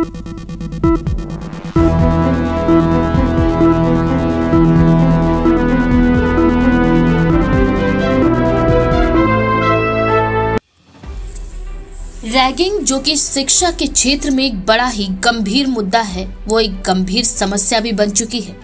Ragging, जो कि शिक्षा के क्षेत्र में एक बड़ा ही गंभीर मुद्दा है, वो एक गंभीर समस्या भी बन चुकी है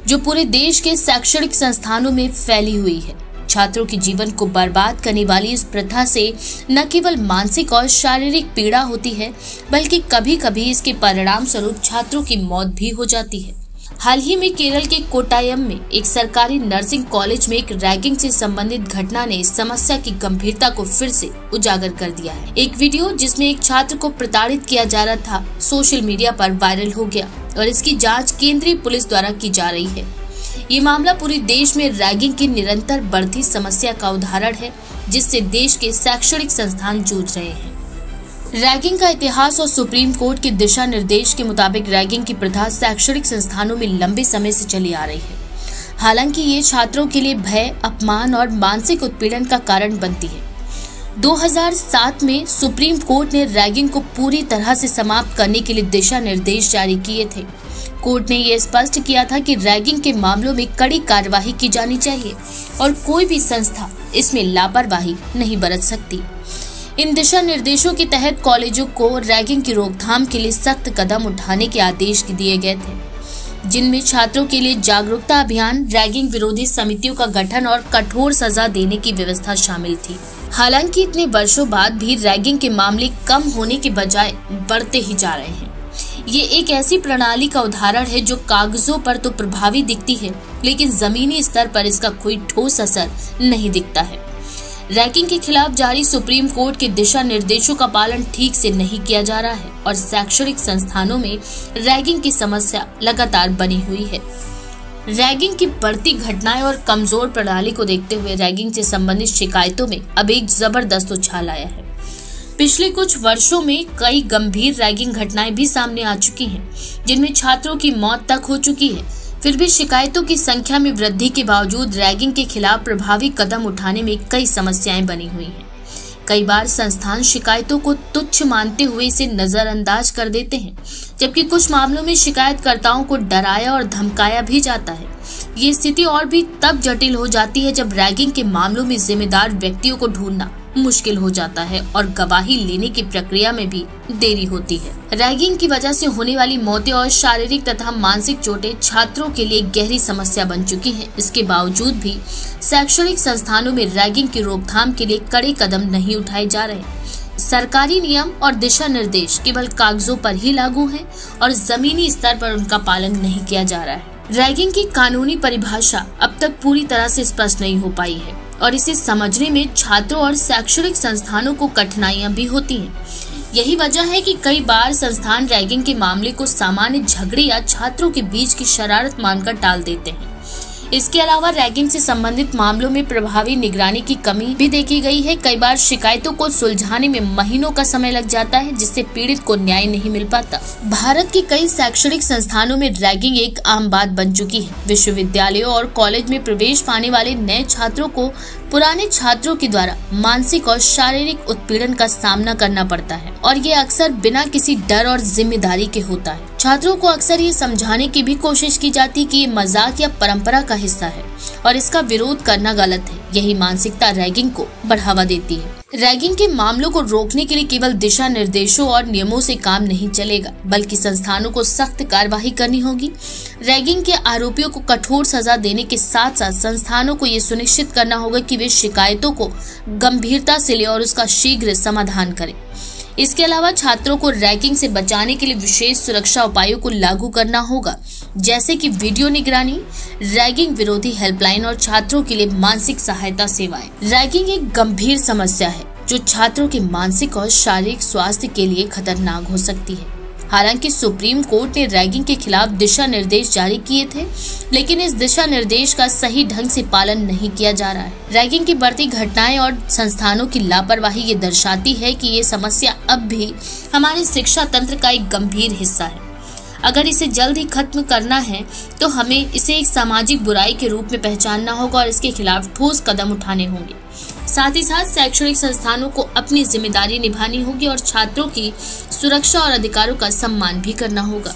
जो पूरे देश के शैक्षणिक संस्थानों में फैली हुई है। छात्रों के जीवन को बर्बाद करने वाली इस प्रथा से न केवल मानसिक और शारीरिक पीड़ा होती है, बल्कि कभी कभी इसके परिणाम स्वरूप छात्रों की मौत भी हो जाती है। हाल ही में केरल के कोट्टायम में एक सरकारी नर्सिंग कॉलेज में एक रैगिंग से संबंधित घटना ने इस समस्या की गंभीरता को फिर से उजागर कर दिया है। एक वीडियो जिसमें एक छात्र को प्रताड़ित किया जा रहा था, सोशल मीडिया पर वायरल हो गया और इसकी जांच केंद्रीय पुलिस द्वारा की जा रही है। ये मामला पूरे देश में रैगिंग की निरंतर बढ़ती समस्या का उदाहरण है, जिससे देश के शैक्षणिक संस्थान जूझ रहे हैं। रैगिंग का इतिहास और सुप्रीम कोर्ट के दिशा निर्देश के मुताबिक रैगिंग की प्रथा शैक्षणिक संस्थानों में लंबे समय से चली आ रही है। हालांकि ये छात्रों के लिए भय, अपमान और मानसिक उत्पीड़न का कारण बनती है। 2007 में सुप्रीम कोर्ट ने रैगिंग को पूरी तरह से समाप्त करने के लिए दिशा निर्देश जारी किए थे। कोर्ट ने यह स्पष्ट किया था कि रैगिंग के मामलों में कड़ी कार्रवाई की जानी चाहिए और कोई भी संस्था इसमें लापरवाही नहीं बरत सकती। इन दिशा निर्देशों के तहत कॉलेजों को रैगिंग की रोकथाम के लिए सख्त कदम उठाने के आदेश दिए गए थे, जिनमें छात्रों के लिए जागरूकता अभियान, रैगिंग विरोधी समितियों का गठन और कठोर सजा देने की व्यवस्था शामिल थी। हालांकि इतने वर्षों बाद भी रैगिंग के मामले कम होने के बजाय बढ़ते ही जा रहे हैं। ये एक ऐसी प्रणाली का उदाहरण है जो कागजों पर तो प्रभावी दिखती है, लेकिन जमीनी स्तर पर इसका कोई ठोस असर नहीं दिखता है। रैगिंग के खिलाफ जारी सुप्रीम कोर्ट के दिशा निर्देशों का पालन ठीक से नहीं किया जा रहा है और शैक्षणिक संस्थानों में रैगिंग की समस्या लगातार बनी हुई है। रैगिंग की बढ़ती घटनाएं और कमजोर प्रणाली को देखते हुए रैगिंग से संबंधित शिकायतों में अब एक जबरदस्त उछाल आया है। पिछले कुछ वर्षों में कई गंभीर रैगिंग घटनाएं भी सामने आ चुकी हैं, जिनमें छात्रों की मौत तक हो चुकी है। फिर भी शिकायतों की संख्या में वृद्धि के बावजूद रैगिंग के खिलाफ प्रभावी कदम उठाने में कई समस्याएं बनी हुई हैं। कई बार संस्थान शिकायतों को तुच्छ मानते हुए इसे नजरअंदाज कर देते हैं, जबकि कुछ मामलों में शिकायतकर्ताओं को डराया और धमकाया भी जाता है। ये स्थिति और भी तब जटिल हो जाती है जब रैगिंग के मामलों में जिम्मेदार व्यक्तियों को ढूंढना मुश्किल हो जाता है और गवाही लेने की प्रक्रिया में भी देरी होती है। रैगिंग की वजह से होने वाली मौतें और शारीरिक तथा मानसिक चोटें छात्रों के लिए गहरी समस्या बन चुकी हैं। इसके बावजूद भी शैक्षणिक संस्थानों में रैगिंग की रोकथाम के लिए कड़े कदम नहीं उठाए जा रहे। सरकारी नियम और दिशा निर्देश केवल कागजों पर ही लागू हैं और जमीनी स्तर पर उनका पालन नहीं किया जा रहा है। रैगिंग की कानूनी परिभाषा अब तक पूरी तरह से स्पष्ट नहीं हो पाई है और इसे समझने में छात्रों और शैक्षणिक संस्थानों को कठिनाइयां भी होती हैं। यही वजह है कि कई बार संस्थान रैगिंग के मामले को सामान्य झगड़े या छात्रों के बीच की शरारत मानकर टाल देते हैं। इसके अलावा रैगिंग से संबंधित मामलों में प्रभावी निगरानी की कमी भी देखी गई है। कई बार शिकायतों को सुलझाने में महीनों का समय लग जाता है, जिससे पीड़ित को न्याय नहीं मिल पाता। भारत के कई शैक्षणिक संस्थानों में रैगिंग एक आम बात बन चुकी है। विश्वविद्यालयों और कॉलेज में प्रवेश पाने वाले नए छात्रों को पुराने छात्रों के द्वारा मानसिक और शारीरिक उत्पीड़न का सामना करना पड़ता है और ये अक्सर बिना किसी डर और जिम्मेदारी के होता है। छात्रों को अक्सर ये समझाने की भी कोशिश की जाती कि ये मजाक या परंपरा का हिस्सा है और इसका विरोध करना गलत है। यही मानसिकता रैगिंग को बढ़ावा देती है। रैगिंग के मामलों को रोकने के लिए केवल दिशा निर्देशों और नियमों से काम नहीं चलेगा, बल्कि संस्थानों को सख्त कार्रवाई करनी होगी। रैगिंग के आरोपियों को कठोर सजा देने के साथ साथ संस्थानों को ये सुनिश्चित करना होगा कि वे शिकायतों को गंभीरता से ले और उसका शीघ्र समाधान करें। इसके अलावा छात्रों को रैगिंग से बचाने के लिए विशेष सुरक्षा उपायों को लागू करना होगा, जैसे कि वीडियो निगरानी, रैगिंग विरोधी हेल्पलाइन और छात्रों के लिए मानसिक सहायता सेवाएं। रैगिंग एक गंभीर समस्या है जो छात्रों के मानसिक और शारीरिक स्वास्थ्य के लिए खतरनाक हो सकती है। हालांकि सुप्रीम कोर्ट ने रैगिंग के खिलाफ दिशा निर्देश जारी किए थे, लेकिन इस दिशा निर्देश का सही ढंग से पालन नहीं किया जा रहा है। रैगिंग की बढ़ती घटनाएं और संस्थानों की लापरवाही ये दर्शाती है कि ये समस्या अब भी हमारे शिक्षा तंत्र का एक गंभीर हिस्सा है। अगर इसे जल्द ही खत्म करना है तो हमें इसे एक सामाजिक बुराई के रूप में पहचानना होगा और इसके खिलाफ ठोस कदम उठाने होंगे। साथ ही साथ शैक्षणिक संस्थानों को अपनी जिम्मेदारी निभानी होगी और छात्रों की सुरक्षा और अधिकारों का सम्मान भी करना होगा।